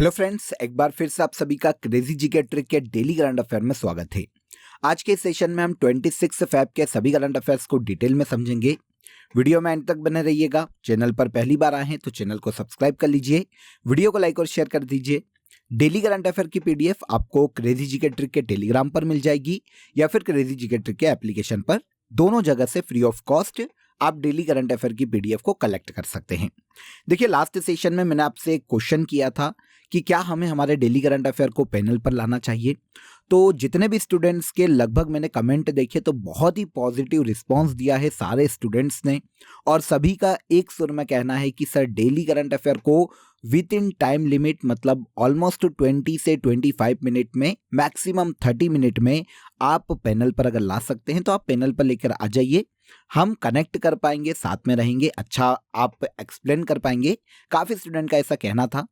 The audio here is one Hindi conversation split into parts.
हेलो फ्रेंड्स, एक बार फिर से आप सभी का क्रेजी जीके ट्रिक के डेली करंट अफेयर में स्वागत है। आज के सेशन में हम 26 फेब के सभी करंट अफेयर्स को डिटेल में समझेंगे। वीडियो में अंत तक बने रहिएगा। चैनल पर पहली बार आए हैं तो चैनल को सब्सक्राइब कर लीजिए, वीडियो को लाइक और शेयर कर दीजिए। डेली करंट अफेयर की पीडीएफ आपको क्रेजी जीके ट्रिक के टेलीग्राम पर मिल जाएगी या फिर क्रेजी जीके ट्रिक के एप्लीकेशन पर, दोनों जगह से फ्री ऑफ कॉस्ट आप डेली करंट अफेयर की पीडीएफ को कलेक्ट कर सकते हैं। देखिए, लास्ट सेशन में मैंने आपसे एक क्वेश्चन किया था कि क्या हमें हमारे डेली करंट अफेयर को पैनल पर लाना चाहिए। तो जितने भी स्टूडेंट्स के लगभग मैंने कमेंट देखे तो बहुत ही पॉजिटिव रिस्पांस दिया है सारे स्टूडेंट्स ने, और सभी का एक सुर में कहना है कि सर डेली करंट अफेयर को विद इन टाइम लिमिट, मतलब ऑलमोस्ट 20 से 25 मिनट में, मैक्सिमम 30 मिनट में आप पैनल पर अगर ला सकते हैं तो आप पैनल पर लेकर आ जाइए। हम कनेक्ट कर पाएंगे, साथ में रहेंगे, अच्छा आप एक्सप्लेन कर पाएंगे। काफ़ी स्टूडेंट का ऐसा कहना था।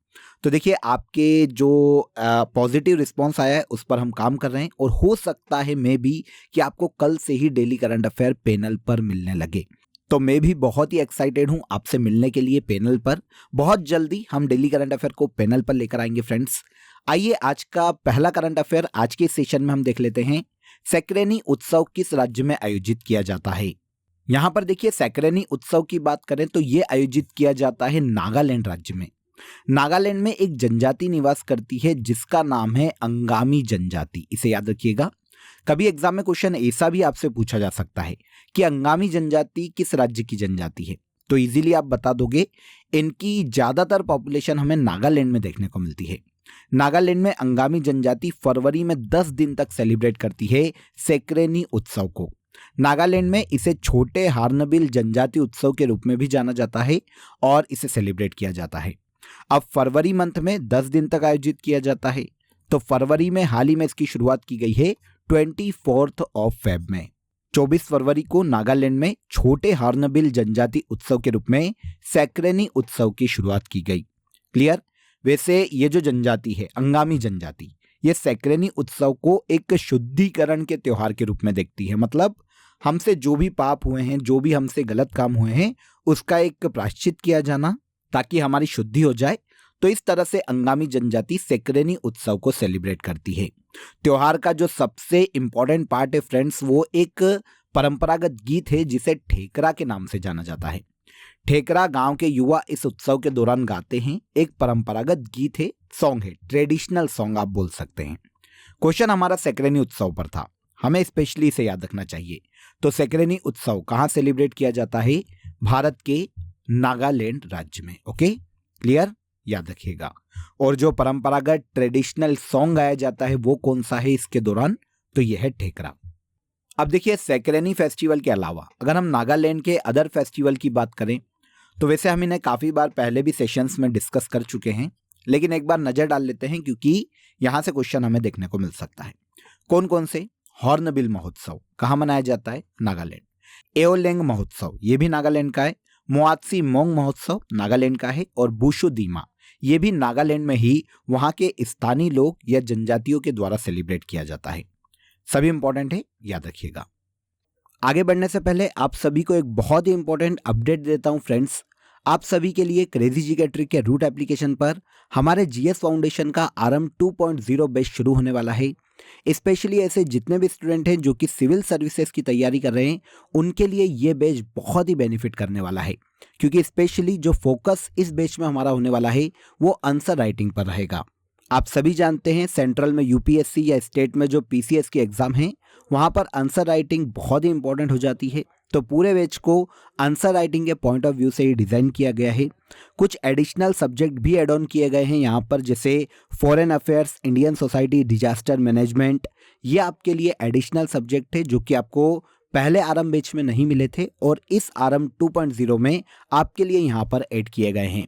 तो देखिए, आपके जो पॉजिटिव रिस्पांस आया है उस पर हम काम कर रहे हैं, और हो सकता है मे बी कि आपको कल से ही डेली करंट अफेयर पैनल पर मिलने लगे। तो मैं भी बहुत ही एक्साइटेड हूं आपसे मिलने के लिए पैनल पर। बहुत जल्दी हम डेली करंट अफेयर को पैनल पर लेकर आएंगे फ्रेंड्स। आइए, आज का पहला करंट अफेयर आज के सेशन में हम देख लेते हैं। सैक्रेनी उत्सव किस राज्य में आयोजित किया जाता है। यहाँ पर देखिए, सैक्रेनी उत्सव की बात करें तो ये आयोजित किया जाता है नागालैंड राज्य में। नागालैंड में एक जनजाति निवास करती है जिसका नाम है अंगामी जनजाति। इसे याद रखिएगा। कभी एग्जाम में क्वेश्चन ऐसा भी आपसे पूछा जा सकता है कि अंगामी जनजाति किस राज्य की जनजाति है, तो इजीली आप बता दोगे। इनकी ज्यादातर पॉपुलेशन हमें नागालैंड में देखने को मिलती है। नागालैंड में अंगामी जनजाति फरवरी में 10 दिन तक सेलिब्रेट करती है सैक्रेनी उत्सव को। नागालैंड में इसे छोटे हार्नबिल जनजाति उत्सव के रूप में भी जाना जाता है और इसे सेलिब्रेट किया जाता है। अब फरवरी मंथ में 10 दिन तक आयोजित किया जाता है, तो फरवरी में हाल ही में इसकी शुरुआत की गई है 24 फेब में। 24 फरवरी को नागालैंड में छोटे हार्नबिल जनजाति उत्सव के रूप में सैक्रेनी उत्सव की शुरुआत की गई। क्लियर। वैसे ये जो जनजाति है अंगामी जनजाति, ये सैक्रेनी उत्सव को एक शुद्धिकरण के त्योहार के रूप में देखती है। मतलब हमसे जो भी पाप हुए हैं, जो भी हमसे गलत काम हुए हैं, उसका एक प्रायश्चित किया जाना ताकि हमारी शुद्धि हो जाए। तो इस तरह से अंगामी जनजाति सैक्रेनी उत्सव को सेलिब्रेट करती है। त्योहार का जो सबसे इंपॉर्टेंट पार्ट है फ्रेंड्स, वो एक परंपरागत गीत है जिसे ठेकरा के नाम से जाना जाता है। ठेकरा गांव के युवा इस उत्सव के दौरान गाते हैं। एक परंपरागत गीत है, सॉन्ग है, ट्रेडिशनल सॉन्ग आप बोल सकते हैं। क्वेश्चन हमारा सैक्रेनी उत्सव पर था, हमें स्पेशली इसे याद रखना चाहिए। तो सैक्रेनी उत्सव कहाँ सेलिब्रेट किया जाता है? भारत के नागालैंड राज्य में। ओके, क्लियर, याद रखिएगा। और जो परंपरागत ट्रेडिशनल सॉन्ग गाया जाता है वो कौन सा है इसके दौरान? तो यह है ठेकरा। अब देखिए, सैक्रेनी फेस्टिवल के अलावा अगर हम नागालैंड के अदर फेस्टिवल की बात करें तो वैसे हम इन्हें काफ़ी बार पहले भी सेशंस में डिस्कस कर चुके हैं, लेकिन एक बार नज़र डाल लेते हैं क्योंकि यहाँ से क्वेश्चन हमें देखने को मिल सकता है। कौन कौन से? हॉर्नबिल महोत्सव कहाँ मनाया जाता है? नागालैंड। एओलेंग महोत्सव ये भी नागालैंड का है। मोआत्सी मोंग महोत्सव नागालैंड का है। और बुशु दीमा ये भी नागालैंड में ही वहाँ के स्थानीय लोग या जनजातियों के द्वारा सेलिब्रेट किया जाता है। सभी इंपॉर्टेंट है, याद रखिएगा। आगे बढ़ने से पहले आप सभी को एक बहुत ही इंपॉर्टेंट अपडेट देता हूं फ्रेंड्स। आप सभी के लिए क्रेजी जीके ट्रिक के रूट एप्लीकेशन पर हमारे जीएस फाउंडेशन का आरंभ 2.0 बैच शुरू होने वाला है। स्पेशली ऐसे जितने भी स्टूडेंट हैं जो कि सिविल सर्विसेज की तैयारी कर रहे हैं, उनके लिए ये बैच बहुत ही बेनिफिट करने वाला है, क्योंकि स्पेशली जो फोकस इस बैच में हमारा होने वाला है वो आंसर राइटिंग पर रहेगा। आप सभी जानते हैं सेंट्रल में यूपीएससी या स्टेट में जो पीसीएस की एग्जाम है, वहाँ पर आंसर राइटिंग बहुत ही इंपॉर्टेंट हो जाती है। तो पूरे बैच को आंसर राइटिंग के पॉइंट ऑफ व्यू से ही डिज़ाइन किया गया है। कुछ एडिशनल सब्जेक्ट भी एड ऑन किए गए हैं यहाँ पर, जैसे foreign affairs, Indian society, disaster management. ये आपके लिए एडिशनल सब्जेक्ट है जो कि आपको पहले आरंभ बैच में नहीं मिले थे और इस आरंभ 2.0 में आपके लिए यहाँ पर ऐड किए गए हैं।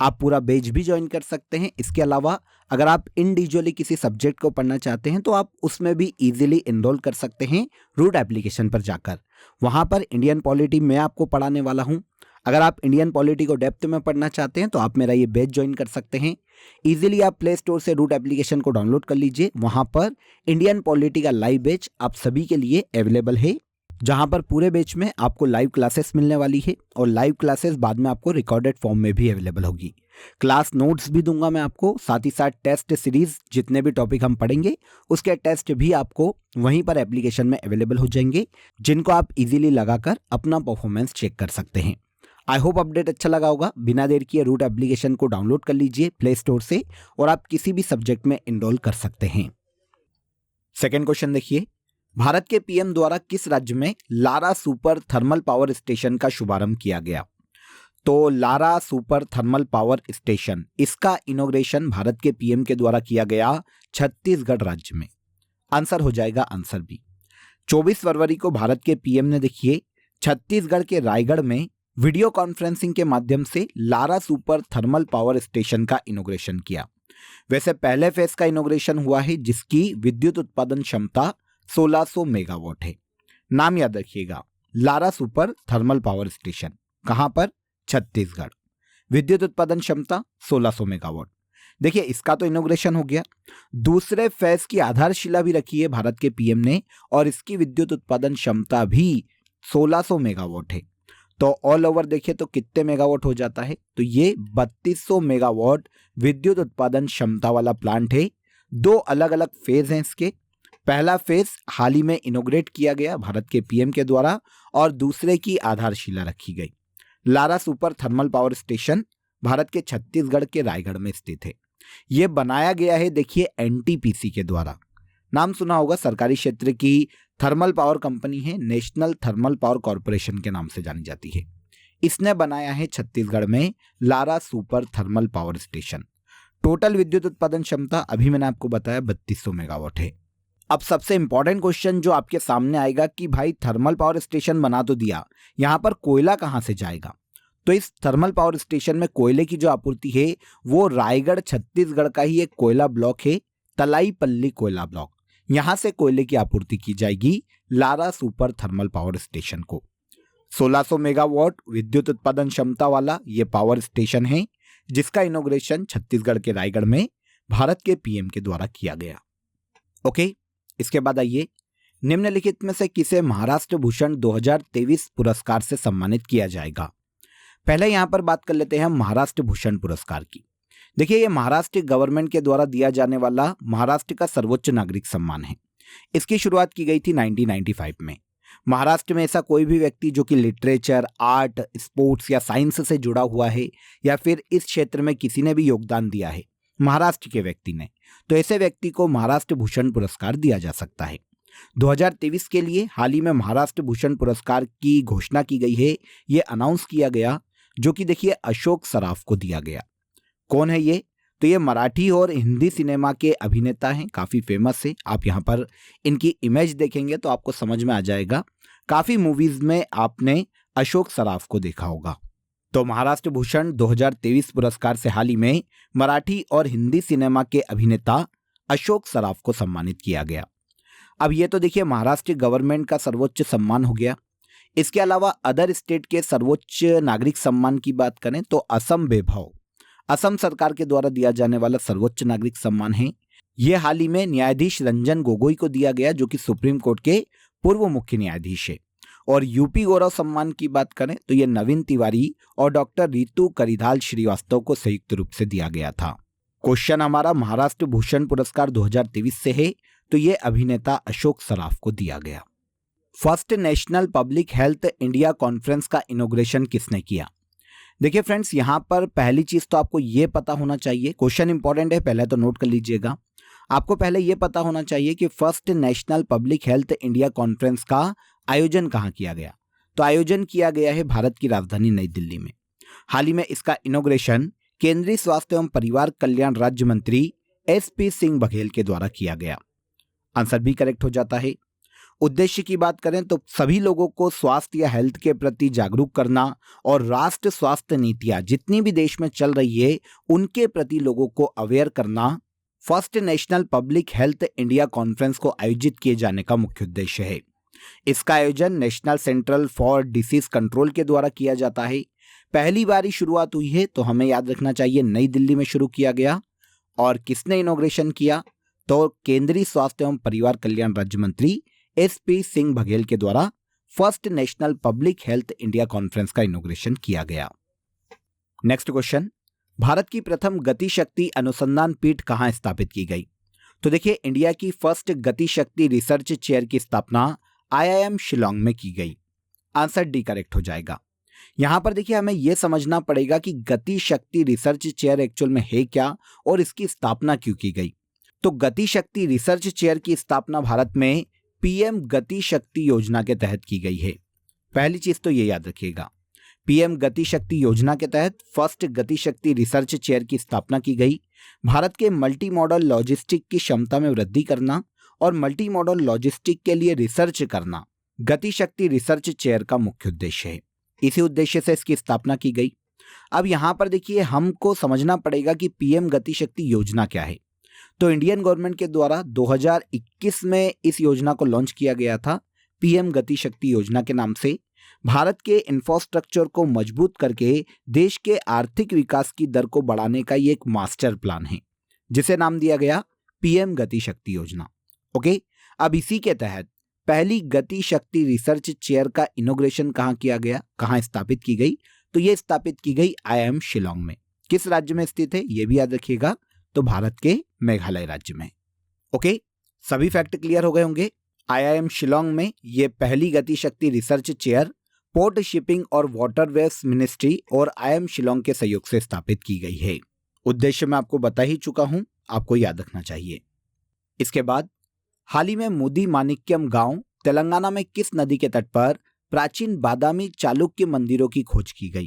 आप पूरा बैच भी ज्वाइन कर सकते हैं। इसके अलावा अगर आप इंडिविजुअली किसी सब्जेक्ट को पढ़ना चाहते हैं तो आप उसमें भी इजीली एनरोल कर सकते हैं रूट एप्लीकेशन पर जाकर। वहां पर इंडियन पॉलिटी मैं आपको पढ़ाने वाला हूं। अगर आप इंडियन पॉलिटी को डेप्थ में पढ़ना चाहते हैं तो आप मेरा ये बैच ज्वाइन कर सकते हैं। इजीली आप प्ले स्टोर से रूट एप्लीकेशन को डाउनलोड कर लीजिए। वहां पर इंडियन पॉलिटी का लाइव बैच आप सभी के लिए अवेलेबल है। जहां पर पूरे बैच में आपको लाइव क्लासेस मिलने वाली है और लाइव क्लासेस बाद में आपको रिकॉर्डेड फॉर्म में भी अवेलेबल होगी। क्लास नोट्स भी दूंगा मैं आपको, साथ ही साथ टेस्ट सीरीज जितने भी टॉपिक हम पढ़ेंगे उसके टेस्ट भी आपको वहीं पर एप्लीकेशन में अवेलेबल हो जाएंगे, जिनको आप इजीली लगाकर अपना परफॉर्मेंस चेक कर सकते हैं। आई होप अपडेट अच्छा लगा होगा। बिना देर किए रूट एप्लीकेशन को डाउनलोड कर लीजिए प्ले स्टोर से और आप किसी भी सब्जेक्ट में इनरोल कर सकते हैं। सेकेंड क्वेश्चन देखिए, भारत के पीएम द्वारा किस राज्य में Lara super thermal power station का शुभारंभ किया गया? तो Lara super thermal power station, इसका इनॉग्रेशन भारत के पीएम के द्वारा किया गया छत्तीसगढ़ राज्य में। आंसर हो जाएगा आंसर बी। 24 फरवरी को भारत के पीएम ने देखिए छत्तीसगढ़ के रायगढ़ में वीडियो कॉन्फ्रेंसिंग के माध्यम से Lara super thermal power station का इनॉग्रेशन किया। वैसे पहले फेज का इनॉग्रेशन हुआ है जिसकी विद्युत उत्पादन क्षमता 1600 मेगावाट है। नाम याद रखिएगा, Lara super thermal power station, कहां पर? छत्तीसगढ़। विद्युत उत्पादन क्षमता 1600 मेगावाट। देखिए इसका तो इनॉग्रेशन हो गया, दूसरे फेज की आधारशिला भी रखी है भारत के पीएम ने और इसकी विद्युत उत्पादन क्षमता भी 1600 मेगावाट है। तो ऑल ओवर देखिए तो कितने मेगावाट हो जाता है? तो ये 3200 मेगावाट विद्युत उत्पादन क्षमता वाला प्लांट है। दो अलग अलग फेज हैं इसके। पहला फेज हाल ही में इनॉग्रेट किया गया भारत के पीएम के द्वारा और दूसरे की आधारशिला रखी गई। Lara super thermal power station Bharat के छत्तीसगढ़ के रायगढ़ में स्थित है। यह बनाया गया है देखिए एनटीपीसी के द्वारा। नाम सुना होगा, सरकारी क्षेत्र की थर्मल पावर कंपनी है, नेशनल थर्मल पावर कॉर्पोरेशन के नाम से जानी जाती है। इसने बनाया है छत्तीसगढ़ में Lara super thermal power station. Total विद्युत उत्पादन क्षमता अभी मैंने आपको बताया 3200 मेगावाट है। अब सबसे इंपॉर्टेंट क्वेश्चन जो आपके सामने आएगा कि भाई थर्मल पावर स्टेशन बना तो दिया, यहां पर कोयला कहां से जाएगा? तो इस थर्मल पावर स्टेशन में कोयले की जो आपूर्ति है वो रायगढ़ छत्तीसगढ़ का ही एक कोयला ब्लॉक है, तलाईपल्ली कोयला ब्लॉक। यहां से कोयले की आपूर्ति की जाएगी Lara super thermal power station को। 1600 मेगावाट विद्युत उत्पादन क्षमता वाला यह पावर स्टेशन है जिसका इनॉग्रेशन छत्तीसगढ़ के रायगढ़ में भारत के पीएम के द्वारा किया गया। ओके, इसके बाद आइए, निम्नलिखित में से किसे महाराष्ट्र भूषण 2023 पुरस्कार से सम्मानित किया जाएगा? पहले यहां पर बात कर लेते हैं हम महाराष्ट्र भूषण पुरस्कार की। देखिए ये महाराष्ट्र गवर्नमेंट के द्वारा दिया जाने वाला महाराष्ट्र का सर्वोच्च नागरिक सम्मान है। इसकी शुरुआत की गई थी 1995 में। महाराष्ट्र में ऐसा कोई भी व्यक्ति जो कि लिटरेचर, आर्ट, स्पोर्ट्स या साइंस से जुड़ा हुआ है या फिर इस क्षेत्र में किसी ने भी योगदान दिया है महाराष्ट्र के व्यक्ति ने, तो ऐसे व्यक्ति को महाराष्ट्र भूषण पुरस्कार दिया जा सकता है। 2023 के लिए हाल ही में महाराष्ट्र भूषण पुरस्कार की घोषणा की गई है, ये अनाउंस किया गया, जो कि देखिए अशोक सराफ को दिया गया। कौन है ये? तो ये मराठी और हिंदी सिनेमा के अभिनेता हैं, काफ़ी फेमस है। आप यहाँ पर इनकी इमेज देखेंगे तो आपको समझ में आ जाएगा, काफ़ी मूवीज़ में आपने अशोक सराफ को देखा होगा। तो महाराष्ट्र भूषण 2023 पुरस्कार से हाल ही में मराठी और हिंदी सिनेमा के अभिनेता अशोक सराफ को सम्मानित किया गया। अब ये तो देखिए महाराष्ट्र गवर्नमेंट का सर्वोच्च सम्मान हो गया। इसके अलावा अदर स्टेट के सर्वोच्च नागरिक सम्मान की बात करें तो असम वैभव, असम सरकार के द्वारा दिया जाने वाला सर्वोच्च नागरिक सम्मान है। यह हाल ही में न्यायाधीश रंजन गोगोई को दिया गया, जो कि सुप्रीम कोर्ट के पूर्व मुख्य न्यायाधीश है। और यूपी गौरव सम्मान की बात करें तो यह नवीन तिवारी और डॉक्टर रितु करिधाल श्रीवास्तव को संयुक्त रूप से दिया गया था। क्वेश्चन हमारा महाराष्ट्र भूषण पुरस्कार 2023 से है, तो यह अभिनेता अशोक सराफ को दिया गया। First national public health India conference का इनॉग्रेशन किसने किया? देखिए फ्रेंड्स, यहां पर पहली चीज तो आपको यह पता होना चाहिए, क्वेश्चन इंपॉर्टेंट है, पहले तो नोट कर लीजिएगा। आपको पहले यह पता होना चाहिए कि first national public health India conference का आयोजन कहां किया गया। तो आयोजन किया गया है भारत की राजधानी नई दिल्ली में। हाल ही में इसका इनॉग्रेशन केंद्रीय स्वास्थ्य एवं परिवार कल्याण राज्य मंत्री SP सिंह बघेल के द्वारा किया गया। आंसर भी करेक्ट हो जाता है। उद्देश्य की बात करें तो सभी लोगों को स्वास्थ्य या हेल्थ के प्रति जागरूक करना और राष्ट्र स्वास्थ्य नीतियां जितनी भी देश में चल रही है उनके प्रति लोगों को अवेयर करना first national public health India conference को आयोजित किए जाने का मुख्य उद्देश्य है। इसका आयोजन national centre for disease control के द्वारा किया जाता है। पहली बार ही शुरुआत हुई है, तो हमें याद रखना चाहिए नई दिल्ली में शुरू किया गया। और किसने इनॉग्रेशन किया? तो केंद्रीय स्वास्थ्य एवं परिवार कल्याण राज्य मंत्री SP सिंह बघेल के द्वारा first national public health India conference का इनॉग्रेशन किया गया। नेक्स्ट क्वेश्चन, भारत की प्रथम गति शक्ति अनुसंधान पीठ कहां स्थापित की गई? तो देखिए, इंडिया की फर्स्ट गति शक्ति रिसर्च चेयर की स्थापना IIM शिलोंग में की गई। आंसर डी करेक्ट हो जाएगा। यहां पर देखिए, हमें यह समझना पड़ेगा कि गति शक्ति रिसर्च चेयर एक्चुअल में है क्या और इसकी स्थापना क्यों की गई। तो गति शक्ति रिसर्च चेयर की स्थापना भारत में PM गति शक्ति योजना के तहत की गई है। पहली चीज तो ये याद रखिएगा, PM गति शक्ति योजना के तहत फर्स्ट गति शक्ति रिसर्च चेयर की स्थापना की गई। भारत के मल्टी मॉडल लॉजिस्टिक की क्षमता में वृद्धि करना और मल्टी मॉडल लॉजिस्टिक के लिए रिसर्च करना गति शक्ति रिसर्च चेयर का मुख्य उद्देश्य है। इसी उद्देश्य से इसकी स्थापना की गई। अब यहां पर देखिए, हमको समझना पड़ेगा कि PM गति शक्ति योजना क्या है। तो इंडियन गवर्नमेंट के द्वारा 2021 में इस योजना को लॉन्च किया गया था। PM गति शक्ति योजना के नाम से भारत के इंफ्रास्ट्रक्चर को मजबूत करके देश के आर्थिक विकास की दर को बढ़ाने का ये एक मास्टर प्लान है, जिसे नाम दिया गया PM गति शक्ति योजना। ओके, अब इसी के तहत पहली गति शक्ति रिसर्च चेयर का इनॉग्रेशन कहां किया गया, कहां स्थापित की गई? तो ये स्थापित की गई IIM शिलोंग में। किस राज्य में स्थित है ये भी याद रखिएगा, तो भारत के मेघालय राज्य में। ओके, सभी फैक्ट क्लियर हो गए होंगे। IIM शिलोंग में ये पहली गति शक्ति रिसर्च चेयर पोर्ट शिपिंग और वाटरवेज मिनिस्ट्री और IIM शिलोंग के सहयोग से स्थापित की गई है। उद्देश्य मैं आपको बता ही चुका हूं, आपको याद रखना चाहिए। इसके बाद हाल ही में मुदी माणिक्यम गांव तेलंगाना में किस नदी के तट पर प्राचीन बादामी चालुक्य मंदिरों की खोज की गई?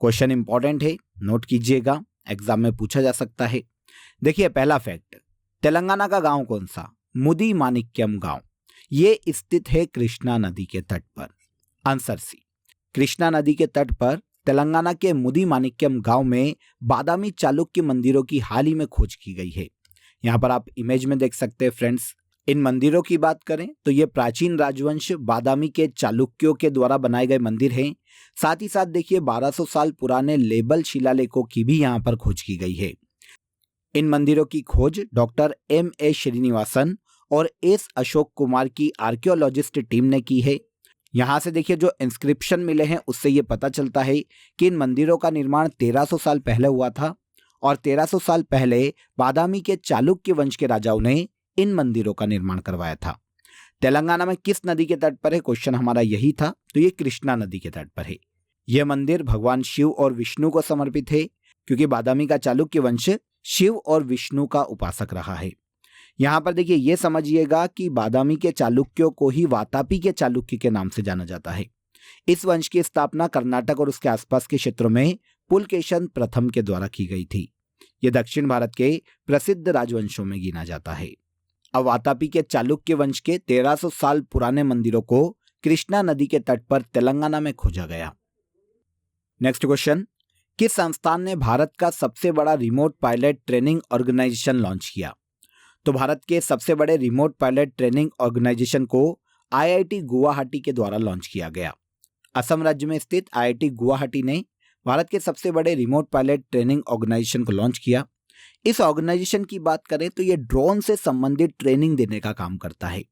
क्वेश्चन इंपॉर्टेंट है, नोट कीजिएगा, एग्जाम में पूछा जा सकता है। देखिए, पहला फैक्ट, तेलंगाना का गांव कौन सा? मुदी माणिक्यम गांव। ये स्थित है कृष्णा नदी के तट पर। आंसर सी, कृष्णा नदी के तट पर तेलंगाना के मुदी माणिक्यम गांव में बादामी चालुक्य मंदिरों की हाल ही में खोज की गई है। यहां पर आप इमेज में देख सकते हैं फ्रेंड्स। इन मंदिरों की बात करें तो ये प्राचीन राजवंश बादामी के चालुक्यों के द्वारा बनाए गए मंदिर हैं। साथ ही साथ देखिए, 1200 साल पुराने लेबल शिलालेखों की भी यहां पर खोज की गई है। इन मंदिरों की खोज डॉक्टर M.A. श्रीनिवासन और S. अशोक कुमार की आर्कियोलॉजिस्ट टीम ने की है। यहां से देखिए, जो इंस्क्रिप्शन मिले हैं उससे ये पता चलता है कि इन मंदिरों का निर्माण 1300 साल पहले हुआ था और 1300 साल पहले बादामी के चालुक्य वंश के राजाओं ने इन मंदिरों का निर्माण करवाया था। तेलंगाना में किस नदी के तट पर है? क्वेश्चन हमारा यही था, तो ये कृष्णा नदी के तट पर है। यह मंदिर भगवान शिव और विष्णु को समर्पित है, क्योंकि बादामी का चालुक्य वंश शिव और विष्णु का उपासक रहा है। यहां पर देखिए, यह समझिएगा कि बादामी के चालुक्यों को ही वातापी के चालुक्य के नाम से जाना जाता है। इस वंश की स्थापना कर्नाटक और उसके आसपास के क्षेत्रों में पुलकेशन प्रथम के द्वारा की गई थी। यह दक्षिण भारत के प्रसिद्ध राजवंशों में गिना जाता है। अब वातापी के चालुक्य वंश के 1300 साल पुराने मंदिरों को कृष्णा नदी के तट पर तेलंगाना में खोजा गया। नेक्स्ट क्वेश्चन, किस संस्थान ने भारत का सबसे बड़ा remote pilot training organization launch किया? तो भारत के सबसे बड़े रिमोट पायलट ट्रेनिंग ऑर्गेनाइजेशन को IIT गुवाहाटी के द्वारा लॉन्च किया गया। असम राज्य में स्थित IIT गुवाहाटी ने भारत के सबसे बड़े रिमोट पायलट ट्रेनिंग ऑर्गेनाइजेशन को लॉन्च किया। इस ऑर्गेनाइजेशन की बात करें तो ये ड्रोन से संबंधित ट्रेनिंग देने का काम करता है।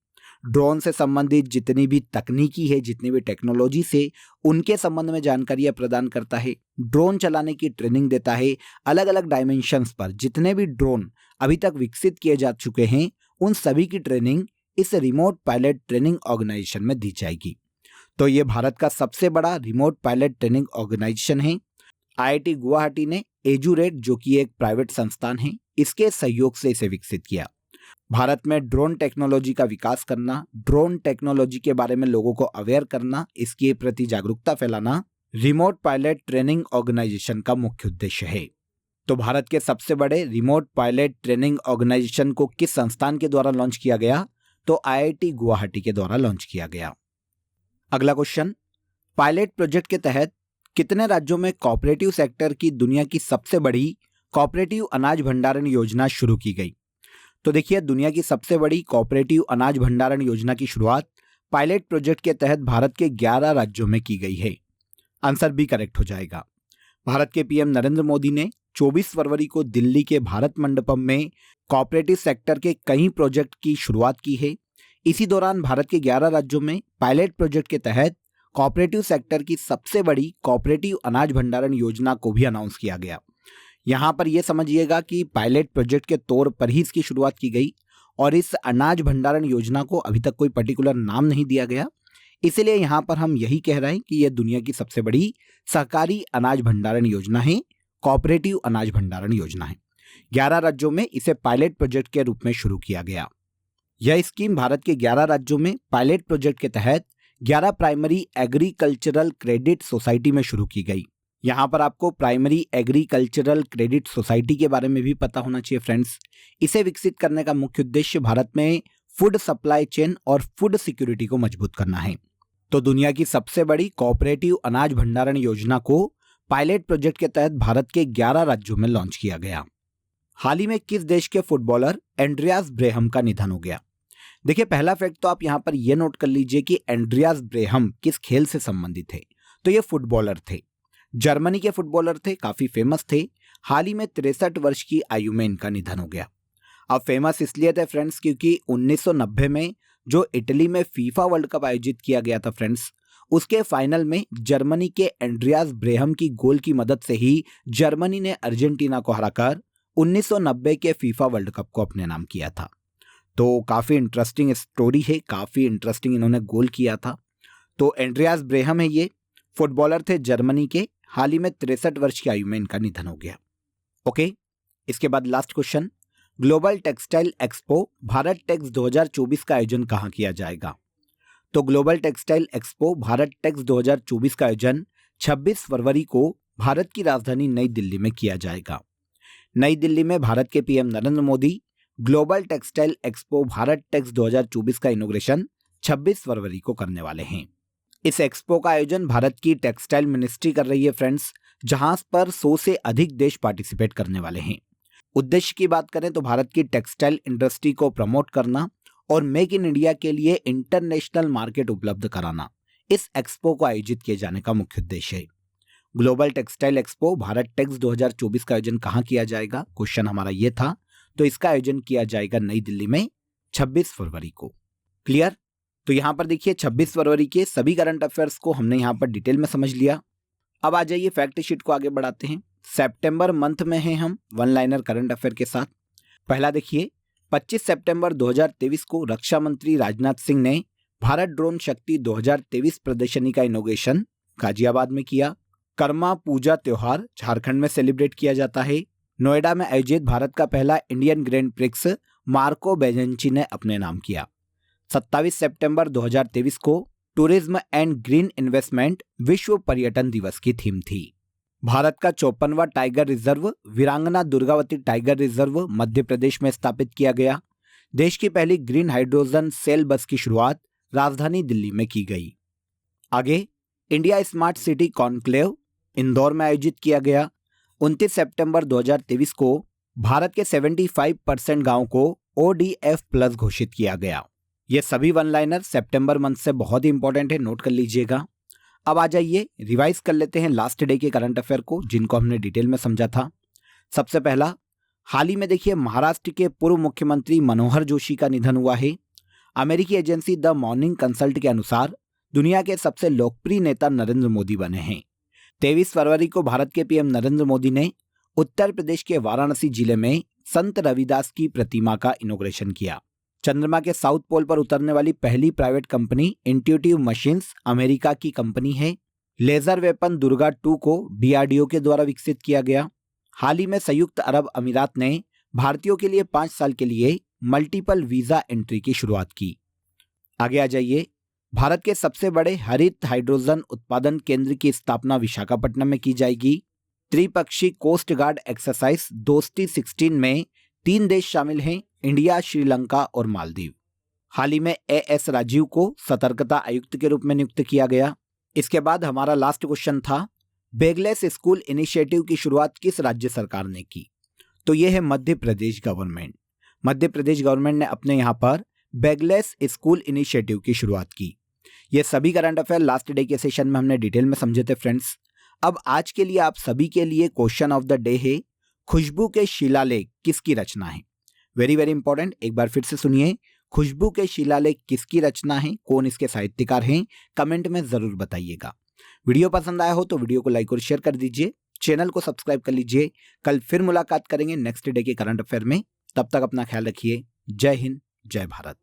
ड्रोन से संबंधित जितनी भी तकनीकी है, जितनी भी टेक्नोलॉजी से, उनके संबंध में जानकारियां प्रदान करता है। ड्रोन चलाने की ट्रेनिंग देता है। अलग अलग डायमेंशंस पर जितने भी ड्रोन अभी तक विकसित किए जा चुके हैं, उन सभी की ट्रेनिंग इस रिमोट पायलट ट्रेनिंग ऑर्गेनाइजेशन में दी जाएगी। तो ये भारत का सबसे बड़ा रिमोट पायलट ट्रेनिंग ऑर्गेनाइजेशन है। IIT गुवाहाटी ने एजुरेट, जो कि एक प्राइवेट संस्थान है, इसके सहयोग से इसे विकसित किया। भारत में ड्रोन टेक्नोलॉजी का विकास करना, ड्रोन टेक्नोलॉजी के बारे में लोगों को अवेयर करना, इसके प्रति जागरूकता फैलाना रिमोट पायलट ट्रेनिंग ऑर्गेनाइजेशन का मुख्य उद्देश्य है। तो भारत के सबसे बड़े रिमोट पायलट ट्रेनिंग ऑर्गेनाइजेशन को किस संस्थान के द्वारा लॉन्च किया गया? तो IIT गुवाहाटी के द्वारा लॉन्च किया गया। अगला क्वेश्चन, पायलट प्रोजेक्ट के तहत कितने राज्यों में कोऑपरेटिव सेक्टर की दुनिया की सबसे बड़ी कोऑपरेटिव अनाज भंडारण योजना शुरू की गई? तो देखिए, दुनिया की सबसे बड़ी कोऑपरेटिव अनाज भंडारण योजना की शुरुआत पायलट प्रोजेक्ट के तहत भारत के 11 राज्यों में की गई है। आंसर बी करेक्ट हो जाएगा। भारत के PM नरेंद्र मोदी ने 24 फरवरी को दिल्ली के भारत मंडपम में कोऑपरेटिव सेक्टर के कई प्रोजेक्ट की शुरुआत की है। इसी दौरान भारत के 11 राज्यों में पायलट प्रोजेक्ट के तहत कोऑपरेटिव सेक्टर की सबसे बड़ी कोऑपरेटिव अनाज भंडारण योजना को भी अनाउंस किया गया। यहाँ पर यह समझिएगा कि पायलट प्रोजेक्ट के तौर पर ही इसकी शुरुआत की गई और इस अनाज भंडारण योजना को अभी तक कोई पर्टिकुलर नाम नहीं दिया गया, इसलिए यहाँ पर हम यही कह रहे हैं कि यह दुनिया की सबसे बड़ी सहकारी अनाज भंडारण योजना है, कोऑपरेटिव अनाज भंडारण योजना है। 11 राज्यों में इसे पायलट प्रोजेक्ट के रूप में शुरू किया गया। यह स्कीम भारत के 11 राज्यों में पायलट प्रोजेक्ट के तहत 11 प्राइमरी एग्रीकल्चरल क्रेडिट सोसाइटी में शुरू की गई। यहाँ पर आपको प्राइमरी एग्रीकल्चरल क्रेडिट सोसाइटी के बारे में भी पता होना चाहिए फ्रेंड्स। इसे विकसित करने का मुख्य उद्देश्य भारत में फूड सप्लाई चेन और फूड सिक्योरिटी को मजबूत करना है। तो दुनिया की सबसे बड़ी कोऑपरेटिव अनाज भंडारण योजना को पायलट प्रोजेक्ट के तहत भारत के 11 राज्यों में लॉन्च किया गया। हाल ही में किस देश के फुटबॉलर एंड्रियास ब्रेहम का निधन हो गया? देखिए, पहला फैक्ट तो आप यहाँ पर यह नोट कर लीजिए कि एंड्रियास ब्रेहम किस खेल से संबंधित थे। तो ये फुटबॉलर थे, जर्मनी के फुटबॉलर थे, काफी फेमस थे। हाल ही में 63 वर्ष की आयु में इनका निधन हो गया। अब फेमस इसलिए थे फ्रेंड्स क्योंकि 1990 में जो इटली में फीफा वर्ल्ड कप आयोजित किया गया था फ्रेंड्स, उसके फाइनल में जर्मनी के एंड्रियास ब्रेहम की गोल की मदद से ही जर्मनी ने अर्जेंटीना को हराकर 1990 के फीफा वर्ल्ड कप को अपने नाम किया था। तो काफ़ी इंटरेस्टिंग स्टोरी है, काफ़ी इंटरेस्टिंग इन्होंने गोल किया था। तो एंड्रियास ब्रेहम है, ये फुटबॉलर थे जर्मनी के। हाल ही में 63 वर्ष की आयु में इनका निधन हो गया। ओके, इसके बाद last question, global textile expo Bharat Tex 2024 का आयोजन कहाँ किया जाएगा? तो global textile expo Bharat Tex 2024 का आयोजन 26 फरवरी को भारत की राजधानी नई दिल्ली में किया जाएगा। नई दिल्ली में भारत के PM Narendra Modi global textile expo Bharat Tex 2024 का इनॉग्रेशन 26 फरवरी को करने वाले हैं। इस एक्सपो का आयोजन भारत की टेक्सटाइल मिनिस्ट्री कर रही है फ्रेंड्स, जहां पर 100 से अधिक देश पार्टिसिपेट करने वाले हैं। उद्देश्य की बात करें तो भारत की टेक्सटाइल इंडस्ट्री को प्रमोट करना और मेक इन इंडिया के लिए इंटरनेशनल मार्केट उपलब्ध कराना इस एक्सपो को आयोजित किए जाने का मुख्य उद्देश्य है। Global textile expo Bharat Tex 2024 का आयोजन कहाँ किया जाएगा? क्वेश्चन हमारा ये था। तो इसका आयोजन किया जाएगा नई दिल्ली में 26 फरवरी को। क्लियर? तो यहाँ पर देखिए 26 फरवरी के सभी करंट अफेयर्स को हमने यहाँ पर डिटेल में समझ लिया। अब आ जाइए फैक्ट शीट को आगे बढ़ाते हैं। सितंबर मंथ में हैं हम वन लाइनर करंट अफेयर के साथ। पहला देखिए, 25 सितंबर 2023 को रक्षा मंत्री राजनाथ सिंह ने भारत ड्रोन शक्ति 2023 प्रदर्शनी का इनॉग्रेशन गाजियाबाद में किया। कर्मा पूजा त्योहार झारखंड में सेलिब्रेट किया जाता है। नोएडा में आयोजित भारत का पहला इंडियन ग्रैंड प्रिक्स मार्को बेजेंची ने अपने नाम किया। 27 सितंबर 2023 को टूरिज्म एंड ग्रीन इन्वेस्टमेंट विश्व पर्यटन दिवस की थीम थी। भारत का 54वां टाइगर रिजर्व वीरांगना दुर्गावती टाइगर रिजर्व मध्य प्रदेश में स्थापित किया गया। देश की पहली ग्रीन हाइड्रोजन सेल बस की शुरुआत राजधानी दिल्ली में की गई। आगे, India smart city conclave Indore में आयोजित किया गया। 29 सितंबर 2023 को भारत के 75% गांव को ODF प्लस घोषित किया गया। ये सभी वन लाइनर सितंबर मंथ से बहुत ही इंपॉर्टेंट है, नोट कर लीजिएगा। अब आ जाइए रिवाइज कर लेते हैं लास्ट डे के करंट अफेयर को, जिनको हमने डिटेल में समझा था। सबसे पहला, हाल ही में देखिए महाराष्ट्र के पूर्व मुख्यमंत्री मनोहर जोशी का निधन हुआ है। अमेरिकी एजेंसी द मॉर्निंग कंसल्ट के अनुसार दुनिया के सबसे लोकप्रिय नेता नरेंद्र मोदी बने हैं। 23 फरवरी को भारत के पीएम नरेंद्र मोदी ने उत्तर प्रदेश के वाराणसी जिले में संत रविदास की प्रतिमा का इनॉग्रेशन किया। चंद्रमा के साउथ पोल पर उतरने वाली पहली private company intuitive machines America की कंपनी है। लेजर वेपन दुर्गा 2 को DRDO के द्वारा विकसित किया गया। हाल ही में संयुक्त अरब अमीरात ने भारतीयों के लिए 5 साल के लिए मल्टीपल वीजा एंट्री की शुरुआत की। आगे आ जाइए, भारत के सबसे बड़े हरित हाइड्रोजन उत्पादन केंद्र की स्थापना विशाखापट्टनम में की जाएगी। त्रिपक्षीय कोस्ट गार्ड एक्सरसाइज दोस्ती 16 में 3 देश शामिल हैं, इंडिया, श्रीलंका और मालदीव। हाल ही में AS राजीव को सतर्कता आयुक्त के रूप में नियुक्त किया गया। इसके बाद हमारा लास्ट क्वेश्चन था, बैगलेस स्कूल इनिशिएटिव की शुरुआत किस राज्य सरकार ने की? तो यह है मध्य प्रदेश गवर्नमेंट। मध्य प्रदेश गवर्नमेंट ने अपने यहाँ पर बैगलेस स्कूल इनिशिएटिव की शुरुआत की। ये सभी करंट अफेयर लास्ट डे के सेशन में हमने डिटेल में समझे थे फ्रेंड्स। अब आज के लिए आप सभी के लिए क्वेश्चन ऑफ द डे है, खुशबू के शिलालेख किसकी रचना है? वेरी वेरी इंपॉर्टेंट, एक बार फिर से सुनिए। खुशबू के शिलालेख किसकी रचना है, कौन इसके साहित्यकार हैं, कमेंट में जरूर बताइएगा। वीडियो पसंद आया हो तो वीडियो को लाइक और शेयर कर दीजिए, चैनल को सब्सक्राइब कर लीजिए। कल फिर मुलाकात करेंगे नेक्स्ट डे के करंट अफेयर में। तब तक अपना ख्याल रखिए। जय हिंद, जय भारत।